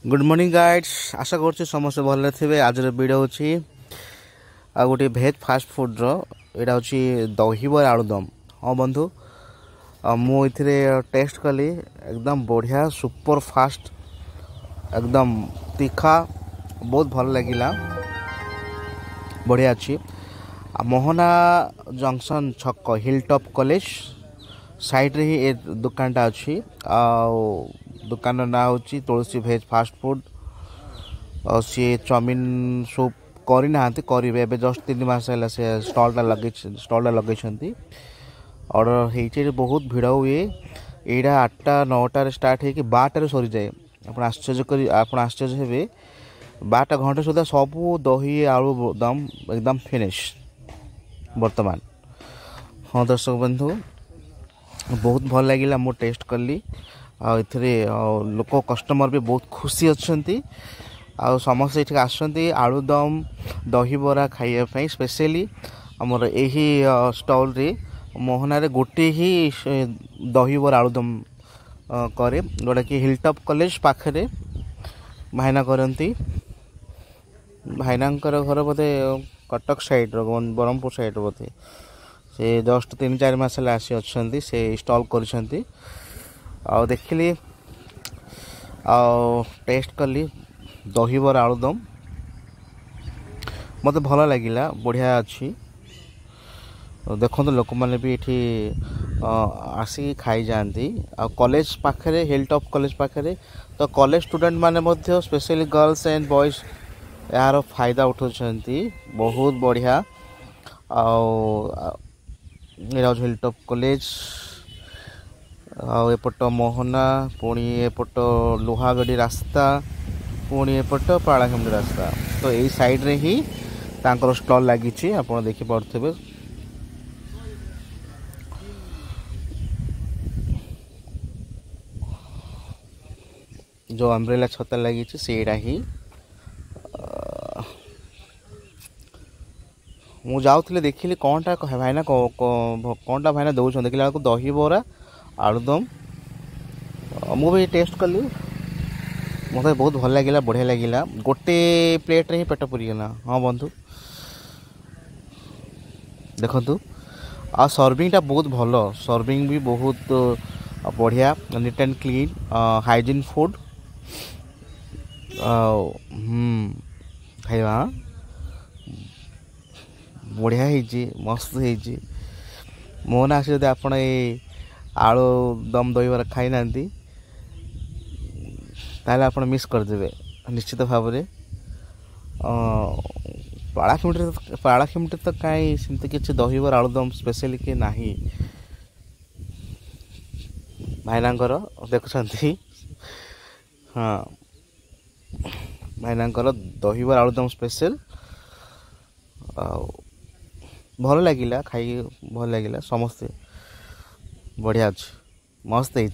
Good morning guides. आशा कर समस्त भल थे। आज वीडियो होची आ गोटे भेज फास्ट फूड रो एटा होची दहीबर आलुदम। हाँ बंधु, मुझे टेस्ट कली एकदम बढ़िया सुपर फास्ट एकदम तीखा बहुत भल लगिला। बढ़िया अच्छी मोहना जंक्शन छक हिल टॉप कॉलेज साइड रे ही ए दुकानटा अच्छी। दुकान ना हूँ तुलसी भेज फास्ट फूड। सी चाउमिन सूप करना करेंगे एवं जस्ट 3 मास है से स्टॉलटा लगे ऑर्डर हो बहुत भिड़ हुए। यहाँ 8टा 9टार स्टार्ट हो 12टार सरी जाए। आप आश्चर्य हे 12टा घंटे सुधा सबू दही आलू दम एकदम फिनिश वर्तमान। हाँ दर्शक बंधु, बहुत भल लगिला मु टेस्ट कली। आरे लोक कस्टमर भी बहुत खुशी अच्छा। समस्त ये आसती आलुदम दहीबरा खाइबापी स्पेशली आमर यही स्टॉल रे मोहना गोटे ही दहीबरा आलुदम करे जोटा कि हिलटॉप कॉलेज पाखे भाईना करती। भाईना घर बोधे कटक साइड ब्रह्मपुर साइड बोधे से जस्ट 3-4 मास आसी अच्छा से स्टॉल कर देखिली टेस्ट कली दहीबर आलुदम मत भल लगिला। बढ़िया अच्छी देखो लोक मैंने भी ये आसिक खाई जाती। कॉलेज पाखे हिल टॉप कॉलेज पाखे तो कॉलेज स्टूडेंट माने स्पेशली गर्ल्स एंड बॉयज यार फायदा उठाउछंती। बहुत बढ़िया हिल टॉप कॉलेज एपट मोहना पुणी एपट लुहागड़ी रास्ता पुणी एपट पाड़ाखेमुंडी रास्ता। तो यही साइड रे ही तांकर स्टॉल लगी आप देखी पारे। जो अम्ब्रेला छता लगी सेटा ही मु जाऊे देखिली कौनटा भाईना कौनटा भाईना दौरान देखला दही बरा आलुदम मुझे टेस्ट कली मत बहुत भल लगिला। बढ़िया लगिला गोटे प्लेट रे ही पेट पुरीगला। हाँ बंधु देखु आ सर्विंगटा बहुत भल, सर्विंग भी बहुत बढ़िया neat and clean hygiene food खाइबा बढ़िया मस्त हो। मो ना जब आप आलू दम दहीबर खाई ना ताले आप मिस करदे निश्चित भाव में। पाड़ाखेमुंडी तो कहीं सेमती किसी दहीबर आलुदम स्पेशली कि ना भाईना देखुं। हाँ भाईना दहीबर आलुदम स्पेशल भल लगिला खाई भल लगिला। समस्ते बढ़िया अच्छे मस्त है।